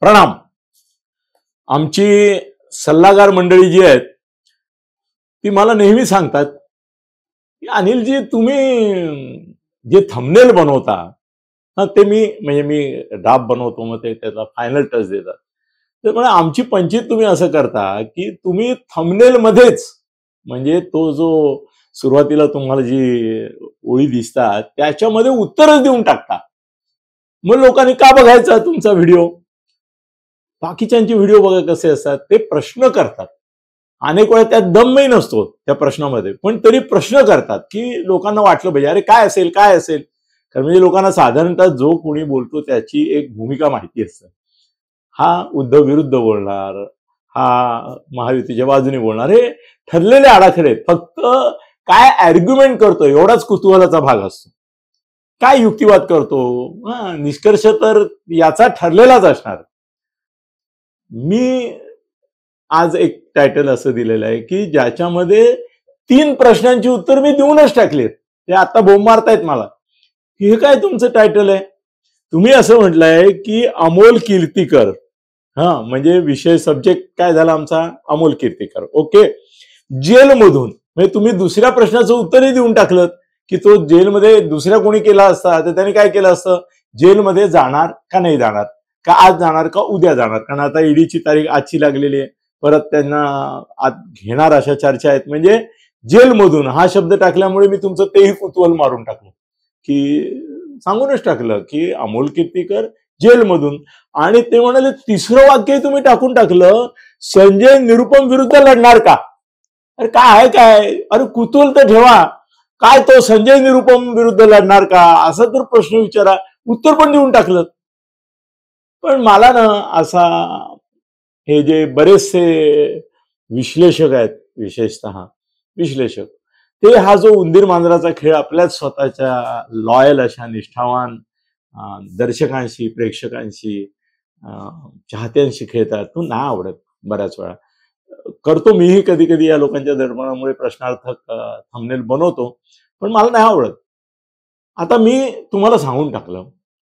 प्रणाम. आमची सल्लागार मंडळी जी आहेत ती मला नेहमी सांगतात की अनिलजी तुम्ही जे थंबनेल बनवता ते मी ड्राफ्ट बनवतो, मग ते त्याचा फायनल टच देतात. तर म्हणजे आमची पंचित तुम्ही असं करता की तुम्ही थंबनेल मध्येच म्हणजे तो जो सुरुवातीला तुम्हाला जी ओळी दिसतात त्याच्यामध्ये उत्तरच देऊन टाकता. मग लोकांनी का बघायचा तुमचा व्हिडिओ? बाकीच्यांचे व्हिडिओ बघा कसे असतात, ते प्रश्न करतात. अनेक वेळा त्यात दमही नसतो त्या प्रश्नामध्ये, पण तरी प्रश्न करतात की लोकांना वाटलं पाहिजे अरे काय असेल काय असेल. कारण म्हणजे लोकांना साधारणतः जो कोणी बोलतो त्याची एक भूमिका माहिती असते. हा उद्धव विरुद्ध बोलणार, हा महायुतीच्या बाजूने बोलणार, हे ठरलेले आडाखडे आहेत. फक्त काय आर्ग्युमेंट करतो एवढाच कुतूहलाचा भाग असतो. काय युक्तिवाद करतो, निष्कर्ष तर याचा ठरलेलाच असणार. मी आज एक टायटल असं दिलेलं आहे की ज्याच्यामध्ये 3 प्रश्नांची उत्तर मी देऊनच टाकलेत. ते आता बोंब मारतायत मला की हे काय तुमचं टायटल आहे. तुम्ही असं म्हटलंय की अमोल कीर्तीकर, म्हणजे विषय सब्जेक्ट काय झाला आमचा, अमोल कीर्तीकर. ओके, जेलमधून म्हणजे तुम्ही दुसऱ्या प्रश्नाचं उत्तरही देऊन टाकलं की तो जेलमध्ये दुसऱ्या कोणी केला असता तर त्याने काय केलं असतं, जेलमध्ये जाणार का नाही जाणार, का आज जाणार का उद्या जाणार. कारण आता ईडीची तारीख आजची लागलेली आहे, परत त्यांना आज घेणार अशा चर्चा आहेत. म्हणजे जेलमधून हा शब्द टाकल्यामुळे मी तुमचं तेही कुतूहल मारून टाकलं की सांगूनच टाकलं की अमोल कीर्तीकर जेलमधून. आणि ते म्हणाले तिसरं वाक्य तुम्ही टाकून टाकलं, संजय निरुपम विरुद्ध लढणार का. अरे काय आहे काय, अरे कुतूहल तर ठेवा. काय तो संजय निरुपम विरुद्ध लढणार का असा तर प्रश्न विचारा, उत्तर पण देऊन टाकलं. पण मला ना असा हे जे बरेचसे विश्लेषक आहेत, विशेषतः विश्लेषक, ते हा जो उंदीर मांजराचा खेळ आपल्याच स्वतःच्या लॉयल अशा निष्ठावान दर्शकांशी, प्रेक्षकांशी, चाहत्यांशी खेळतात, तो नाही आवडत. बऱ्याच वेळा करतो मीही कधी कधी या लोकांच्या दडपणामुळे प्रश्नार्थक थंबनेल बनवतो, पण मला नाही आवडत. आता मी तुम्हाला सांगून टाकलं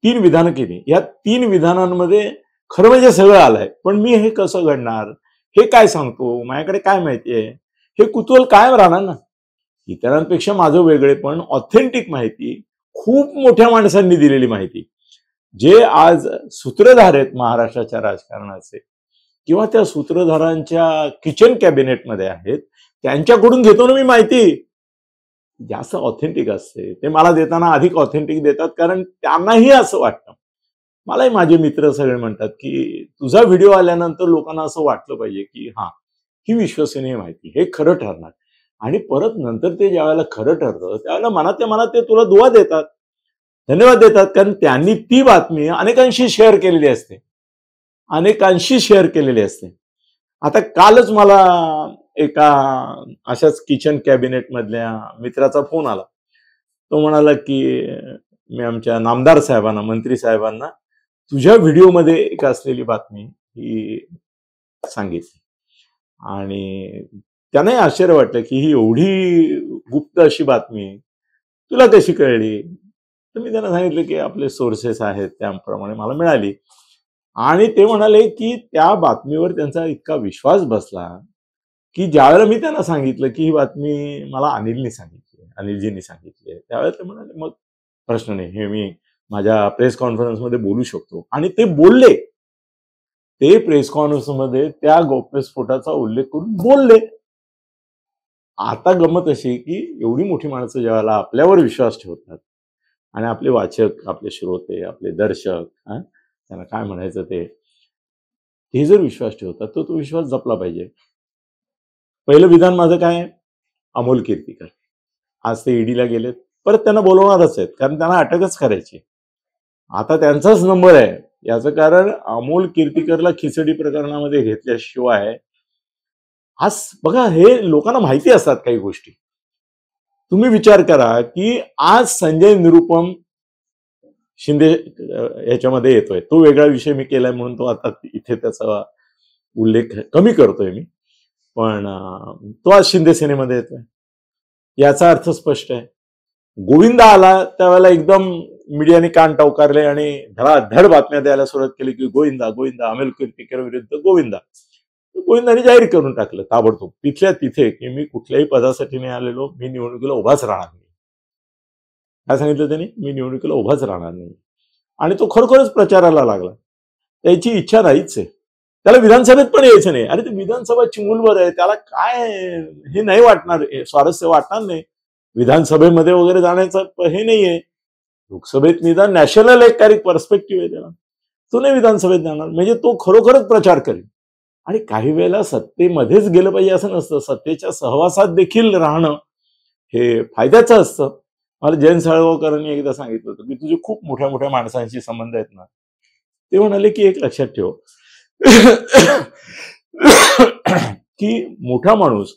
3 विधानं केली. या 3 विधानांमध्ये खरं म्हणजे सगळं आलंय, पण मी हे कसं घडणार, हे काय सांगतो, माझ्याकडे काय माहिती आहे, हे कुतूहल कायम राहणार ना. इतरांपेक्षा माझं वेगळेपण, ऑथेंटिक माहिती, खूप मोठ्या माणसांनी दिलेली माहिती, जे आज सूत्रधार आहेत महाराष्ट्राच्या राजकारणाचे किंवा त्या सूत्रधारांच्या किचन कॅबिनेटमध्ये आहेत, त्यांच्याकडून घेतो ना मी माहिती. जास्त ऑथेंटिक असते. ते मला देताना अधिक ऑथेंटिक देतात, कारण त्यांनाही असं वाटतं. मलाही माझे मित्र सगळे म्हणतात की तुझा व्हिडिओ आल्यानंतर लोकांना असं वाटलं पाहिजे की ही विश्वसनीय माहिती, हे खरं ठरणार. आणि परत नंतर ते ज्यावेळेला खरं ठरतं त्यावेळेला मनातल्या मनात ते तुला दुवा देतात, धन्यवाद देतात, कारण त्यांनी ती बातमी अनेकांशी शेअर केलेली असते, आता कालच मला एका अशाच किचन कॅबिनेट मधल्या मित्राचा फोन आला. तो म्हणाला की मी आमच्या नामदार साहेबांना, मंत्री साहेबांना तुझ्या व्हिडिओमध्ये एक असलेली बातमी ही सांगितली. आणि त्यांनाही आश्चर्य वाटलं की ही एवढी गुप्त अशी बातमी तुला कशी कळली. तर मी त्यांना सांगितलं की आपले सोर्सेस आहेत त्याप्रमाणे मला मिळाली. आणि ते म्हणाले की त्या बातमीवर त्यांचा इतका विश्वास बसला की ज्यावेळेला मी त्यांना सांगितलं की ही बातमी मला अनिलजींनी सांगितली, त्यावेळेला ते म्हणाले मग प्रश्न नाही, हे मी माझ्या प्रेस कॉन्फरन्समध्ये बोलू शकतो. आणि ते बोलले. ते प्रेस कॉन्फरन्समध्ये त्या गौप्यस्फोटाचा उल्लेख करून बोलले. आता गंमत अशी की एवढी मोठी माणसं ज्यावेळेला आपल्यावर विश्वास ठेवतात आणि आपले वाचक, आपले श्रोते, आपले दर्शक, त्यांना काय म्हणायचं ते जर विश्वास ठेवतात तर तो विश्वास जपला पाहिजे. पहिलं विधान माझं काय, अमोल कीर्तीकर आज ते ईडीला गेलेत, परत त्यांना बोलवणारच आहेत, कारण त्यांना अटकच करायची. आता त्यांचाच नंबर आहे. याचं कारण अमोल कीर्तीकरला खिचडी प्रकरणामध्ये घेतल्याशिवाय, आज बघा हे लोकांना माहिती असतात काही गोष्टी. तुम्ही विचार करा की आज संजय निरुपम शिंदे याच्यामध्ये येतोय, तो वेगळा विषय मी केलाय म्हणून तो आता इथे त्याचा उल्लेख कमी करतोय मी, पण तो आज शिंदे सेनेमध्ये येतोय. याचा अर्थ स्पष्ट आहे. गोविंदा आला त्यावेळेला एकदम मीडियाने कान टवकारले आणि धडाधड बातम्या द्यायला सुरुवात केली की गोविंदा गोविंदा अमोल कीर्तीकर विरुद्ध गोविंदा. गोविंदाने जाहीर करून टाकलं ताबडतोब तिथल्या तिथे की मी कुठल्याही पदासाठी नाही आलेलो, मी निवडणुकीला उभाच राहणार नाही. काय सांगितलं त्यांनी? मी निवडणुकीला उभाच राहणार नाही. आणि तो खरोखरच प्रचाराला लागला. त्याची इच्छा नाहीच आहे. त्याला विधानसभेत पण यायचं नाही. अरे ते विधानसभा चिमुलभर आहे, त्याला काय हे नाही वाटणार, स्वारस्य वाटणार नाही विधानसभेमध्ये वगैरे जाण्याचं हे नाहीये. लोकसभेत निदान नॅशनल एक काही पर्स्पेक्टिव्ह आहे त्याला, तो नाही विधानसभेत जाणार. म्हणजे तो खरोखरच प्रचार करेल. आणि काही वेळेला सत्तेमध्येच गेलं पाहिजे असं नसतं, सत्तेच्या सहवासात देखील राहणं हे फायद्याचं असतं. मला जयंत साळगावकरांनी एकदा सांगितलं होतं की तुझे खूप मोठ्या मोठ्या माणसांशी संबंध आहेत ना, ते म्हणाले की एक लक्षात ठेव की मोठा माणूस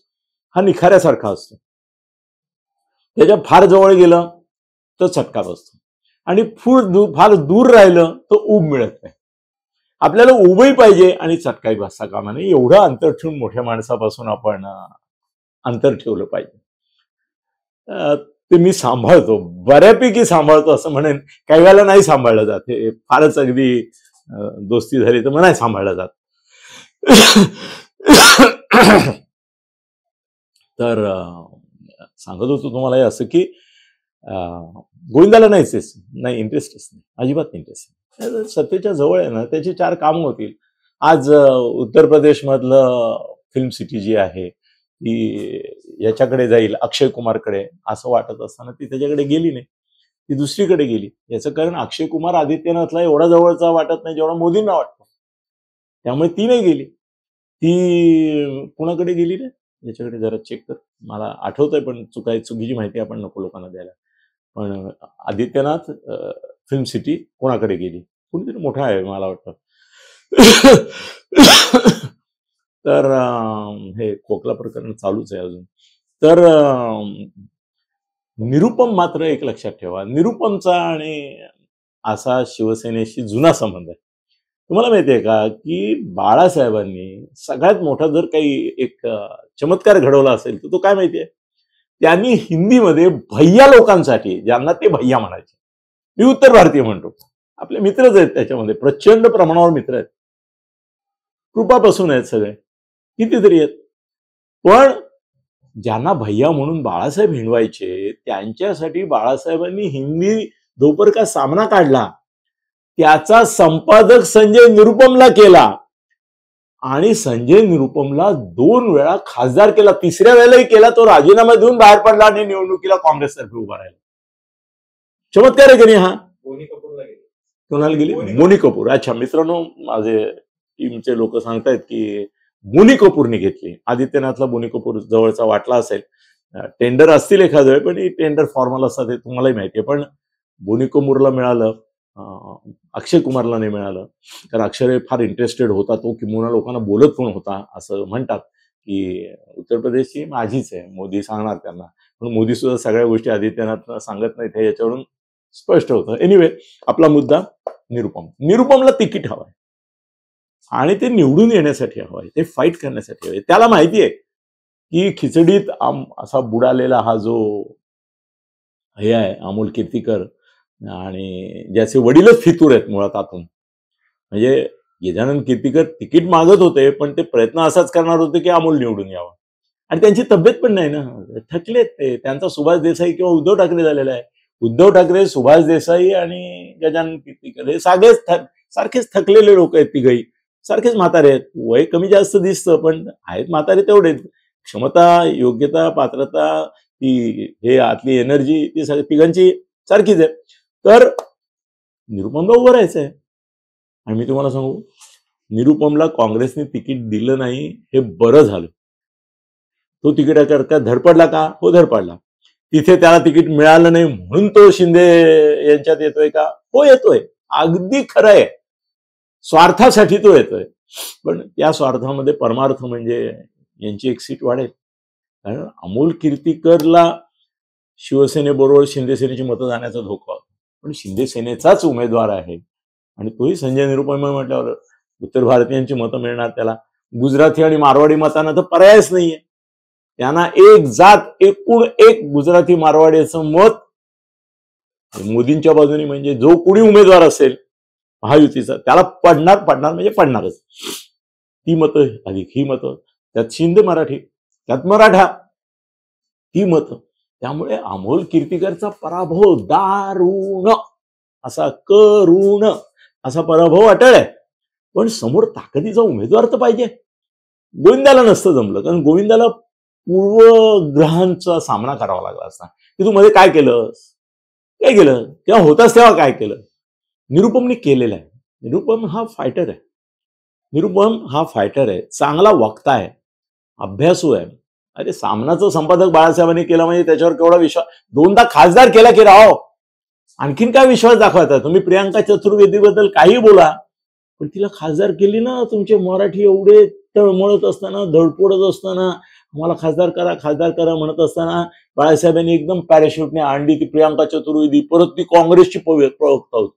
हा निखाऱ्यासारखा असतो, त्याच्या फार जवळ गेलं तर चटका बसतो आणि फार दूर राहिलं तर ऊब मिळत नाही. आपल्याला उभंही पाहिजे आणि चटकाही बसता कामा नये. एवढं अंतर ठेवून मोठ्या माणसापासून आपण अंतर ठेवलं पाहिजे. ते मी सांभाळतो, बऱ्यापैकी सांभाळतो असं म्हणेन. काही वेळेला नाही सांभाळलं जात, हे फारच अगदी दोस्ती झाली तर मग नाही सांभाळलं जात. तर सांगत होतो तुम्हाला असं की गोविंदाला नाही इंटरेस्टच नाही, अजिबात इंटरेस्ट नाही. सत्तेच्या जवळ आहे ना, त्याची 4 कामं होतील. आज उत्तर प्रदेश मधलं फिल्म सिटी जी आहे ती याच्याकडे जाईल, अक्षय कुमारकडे असं वाटत असताना ती त्याच्याकडे गेली नाही, ती दुसरीकडे गेली. याचं कारण अक्षय कुमार आदित्यनाथला एवढा जवळचा वाटत नाही जेवढा मोदींना वाटतो, त्यामुळे ती नाही गेली. ती कुणाकडे गेली रे, याच्याकडे जरा चेक कर, मला आठवतंय पण चुकीची माहिती आपण नको लोकांना द्यायला. पण आदित्यनाथ फिल्म सिटी कोणाकडे गेली, कुणीतरी मोठा आहे मला वाटतं. तर हे खोकला प्रकरण चालूच आहे अजून. तर निरुपम मात्र एक लक्षात ठेवा, निरुपमचा आणि असा शिवसेनेशी जुना संबंध आहे. तुम्हाला माहितीये का की बाळासाहेबांनी सगळ्यात मोठा जर काही एक चमत्कार घडवला असेल तर तो काय माहितीये, त्यांनी हिंदीमध्ये भैया लोकांसाठी, ज्यांना ते भैया म्हणायचे, मी उत्तर भारतीय म्हणतो, आपले मित्रच आहेत, त्याच्यामध्ये प्रचंड प्रमाणावर मित्र आहेत, कृपापासून आहेत सगळे, कितीतरी आहेत. पण ज्यांना भैया म्हणून बाळासाहेब हिंडवायचे त्यांच्यासाठी बाळासाहेबांनी हिंदी दोपर का सामना काढला, त्याचा संपादक संजय निरुपमला केला आणि संजय निरुपमला 2 वेळा खासदार केला. 3ऱ्या वेळेलाही केला, तो राजीनामा देऊन बाहेर पडला आणि निवडणुकीला काँग्रेसतर्फे उभा राहिला. चमत्कार आहे की नाही हा? कोणाला गेली? बोनी कपूर. अच्छा मित्रांनो, माझे टीमचे लोक सांगतायत की बोनी कपूरने घेतली. आदित्यनाथला बोनी कपूर जवळचा वाटला असेल, टेंडर असतील एखाद्या वेळ, पण टेंडर फॉर्मल असतात हे तुम्हालाही माहितीये. पण बोनी कपूरला मिळालं, अक्षय कुमारला नाही मिळालं. कारण अक्षय फार इंटरेस्टेड होता, तो किंवा लोकांना बोलत पण होता. असं म्हणतात की उत्तर प्रदेशची माझीच आहे, मोदी सांगणार त्यांना, पण मोदी सुद्धा सगळ्या गोष्टी आदित्यनाथला सांगत नाहीत, हे याच्यावरून स्पष्ट होतं. एनिवे, आपला मुद्दा निरुपमला तिकीट हवंय आणि ते निवडून येण्यासाठी हवंय, ते फाईट करण्यासाठी हवंय. त्याला माहिती आहे की खिचडीत असा बुडालेला हा जो हे आहे अमोल कीर्तीकर, आणि ज्याचे वडीलच फितूर आहेत मुळात आतून. म्हणजे गजानन कीर्तीकर तिकीट मागत होते, पण ते प्रयत्न असाच करणार होते की अमोल निवडून यावं. आणि त्यांची तब्येत पण नाही ना, थकलेत ते. त्यांचा सुभाष देसाई किंवा उद्धव ठाकरे झालेला आहे. उद्धव ठाकरे, सुभाष देसाई आणि गजानन कीर्तीकर हे सारखेच थकलेले लोक आहेत. तिघही सारखेच म्हातारे आहेत. वय कमी जास्त दिसतं, पण आहेत म्हातारे तेवढे. क्षमता, योग्यता, पात्रता, ती हे आतली एनर्जी, ती तिघांची सारखीच आहे. तर निरुपमला उभं राहायचंय. आणि मी तुम्हाला सांगू, निरुपमला काँग्रेसने तिकीट दिलं नाही हे बरं झालं. तो तिकिटाकरता धडपडला का? हो, धडपडला. तिथे त्याला तिकीट मिळालं नाही म्हणून तो शिंदे यांच्यात येतोय का? हो, येतोय. अगदी खरं आहे, स्वार्थासाठी तो येतोय. पण त्या स्वार्थामध्ये परमार्थ म्हणजे यांची एक सीट वाढेल. कारण अमोल कीर्तीकरला शिवसेनेबरोबर शिंदे सेनेची मतं जाण्याचा धोका होता, पण शिंदे सेनेचाच उमेदवार आहे आणि तोही संजय निरुपम म्हटल्यावर उत्तर भारतीयांची मतं मिळणार त्याला. गुजराती आणि मारवाडी मतांना तर पर्यायच नाहीये. त्यांना एक जात, एकूण एक गुजराती मारवाडीचं मत मोदींच्या बाजूने म्हणजे जो कोणी उमेदवार असेल महायुतीचा त्याला पडणार म्हणजे पडणारच. ती मतं अधिक ही मतं, त्यात शिंदे मराठी, त्यात मराठा, ती मतं. त्यामुळे अमोल कीर्तीकरचा पराभव दारुण असा करुण असा पराभव अटळ आहे. पण समोर ताकदीचा उमेदवार तर पाहिजे. गोविंदाला नसतं जमलं, कारण गोविंदाला पूर्वग्रहांचा सामना करावा लागला असता की तू मध्ये काय केलंस, काय केलं तेव्हा होतास तेव्हा काय केलं. निरुपमने केलेलं आहे. निरुपम हा फायटर आहे, चांगला वक्ता आहे, अभ्यासू आहे. अरे सामनाचं संपादक बाळासाहेबांनी केला म्हणजे त्याच्यावर केवढा विश्वास. 2दा खासदार केला की राव, आणखीन काय विश्वास दाखवायचा. तुम्ही प्रियांका चतुर्वेदीबद्दल काही बोला, पण तिला खासदार केली ना. तुमचे मराठी एवढे तळमळत असताना, धडपडत असताना, आम्हाला खासदार करा म्हणत असताना बाळासाहेबांनी एकदम पॅराशूटने आणली ती प्रियांका चतुर्वेदी. परत ती काँग्रेसची प्रवक्ता होती.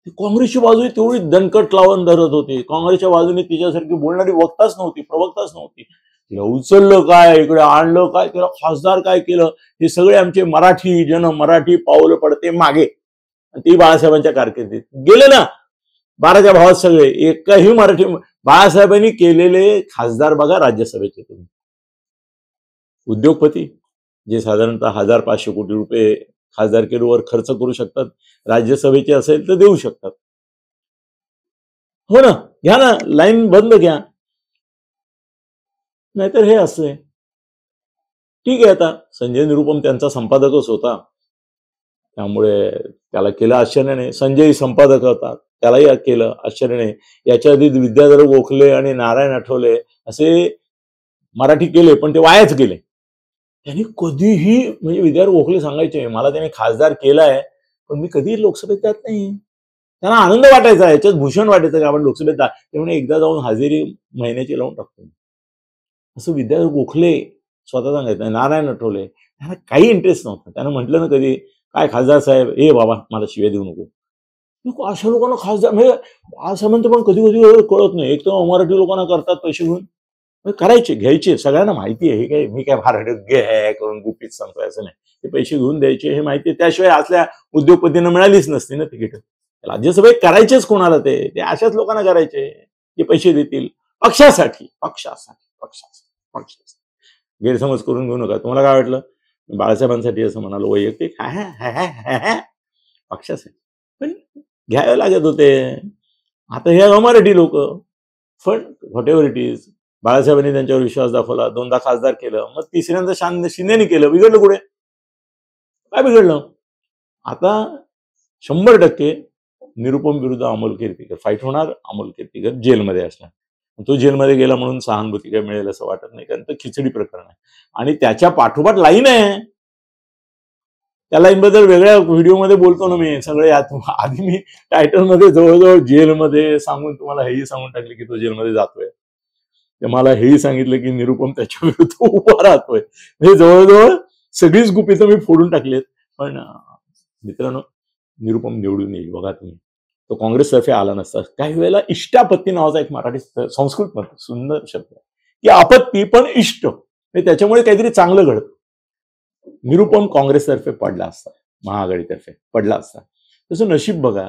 ती काँग्रेसची बाजू तेवढी दणकट लावून धरत होती. काँग्रेसच्या बाजूने तिच्यासारखी बोलणारी वक्ताच नव्हती, प्रवक्ताच नव्हती. तिला उचललं काय, इकडे आणलं काय, तिला खासदार काय केलं. हे सगळे आमचे मराठी पावलं पडते मागे. ती बाळासाहेबांच्या कारकिर्दीत गेले ना 12च्या भावात सगळे. एकही मराठी बाळासाहेबांनी केलेले खासदार बघा राज्यसभेचे. तुम्ही उद्योगपती जे साधारणतः 1500 कोटी रुपये खासदारकीवर खर्च करू शकतात, राज्यसभेचे असेल तर देऊ शकतात. हो ना, घ्या ना, लाईन बंद घ्या. नाहीतर हे असं ठीक आहे. आता संजय निरुपम त्यांचा संपादकच होता, त्यामुळे त्याला केलं आश्चर्य नाही. संजय संपादक होता, त्यालाही केलं आश्चर्य नाही. याच्या आधी विद्याधर गोखले आणि नारायण आठवले असे मराठी केले, पण ते वायाच गेले. त्यांनी कधीही म्हणजे विद्याधर गोखले सांगायचे मला त्याने खासदार केलाय, पण मी कधी लोकसभेत जात नाही. त्यांना आनंद वाटायचा, याच्यात भूषण वाटायचं की आपण लोकसभेत जा. त्यामुळे एकदा जाऊन हजेरी महिन्याची लावून टाकतो. असं विद्याधर गोखले स्वतः सांगायचं. नारायण आठवले त्यांना काही इंटरेस्ट नव्हता. त्यांना म्हटलं ना कधी काय खासदार साहेब, ए बाबा मला शिव्या देऊ नको. अशा लोकांना खासदार म्हणजे बाळासाहेबांचं पण कधी कधी कळत नाही. एक तर मराठी लोकांना करतात पैसे घेऊन, करायचे घ्यायचे, सगळ्यांना माहिती आहे. हे काय मी काय फार करून गुपित सांगतोय असं नाही. ते पैसे घेऊन द्यायचे हे माहिती आहे. त्याशिवाय असल्या उद्योगपतींना मिळालीच नसती ना तिकीट. राज्यसभेत करायचेच कोणाला, ते अशाच लोकांना करायचे जे पैसे देतील पक्षासाठी. गैरसमज करून घेऊ नका. तुम्हाला काय वाटलं बाळासाहेबांसाठी असं म्हणालो वैयक्तिक? पक्षासाठी पण घ्यावे लागत होते. आता हे अमराठी लोक, पण व्हॉट एव्हर इट इज, बाळासाहेबांनी त्यांच्यावर विश्वास दाखवला, 2दा खासदार केलं, मग तिसऱ्यांदा शिंदेनी केलं. बिघडलं कुठे? काय बिघडलं? आता 100% निरुपम विरुद्ध अमोल कीर्तीकर फाईट होणार. अमोल कीर्तीकर जेलमध्ये असणार. तो जेलमध्ये गेला म्हणून सहानुभूती काय मिळेल असं वाटत नाही, कारण तो खिचडी प्रकरण आहे. आणि त्याच्या पाठोपाठ लाईन आहे. त्या लाईन बद्दल वेगळ्या व्हिडिओमध्ये बोलतो ना मी. सगळे आधी मी टायटलमध्ये जवळजवळ जेलमध्ये सांगून तुम्हाला हेही सांगून टाकले की तो जेलमध्ये जातोय. ते मला हेही सांगितलं की निरुपम त्याच्या विरुद्ध उभा राहतोय. म्हणजे जवळजवळ सगळीच गुपितं मी फोडून टाकलीत. पण मित्रांनो, निरुपम निवडून येईल बघा तुम्ही. तो काँग्रेसतर्फे आला नसता. काही वेळेला इष्टापत्ती नावाचा एक मराठी संस्कृत मध्ये सुंदर शब्द आहे की आपत्ती पण इष्ट, त्याच्यामुळे काहीतरी चांगलं घडतं. निरुपम काँग्रेसतर्फे पडला असता, महाआघाडीतर्फे पडला असता. तसं नशीब बघा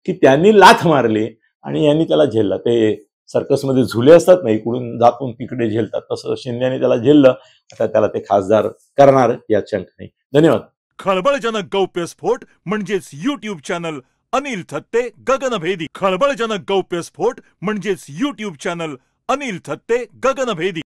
की त्यांनी लाथ मारली आणि यांनी त्याला झेलला. ते सर्कसमध्ये झुले असतात ना, इकडून जातून तिकडे झेलतात, तसं शिंदेने त्याला झेललं. आता त्याला ते खासदार करणार यात शंका नाही. धन्यवाद. खळबळजनक गौप्यस्फोट म्हणजेच यूट्यूब चॅनल अनिल थत्ते गगनभेदी. खळबळजनक गौप्यस्फोट म्हणजेच यूट्यूब चॅनल अनिल थत्ते गगनभेदी.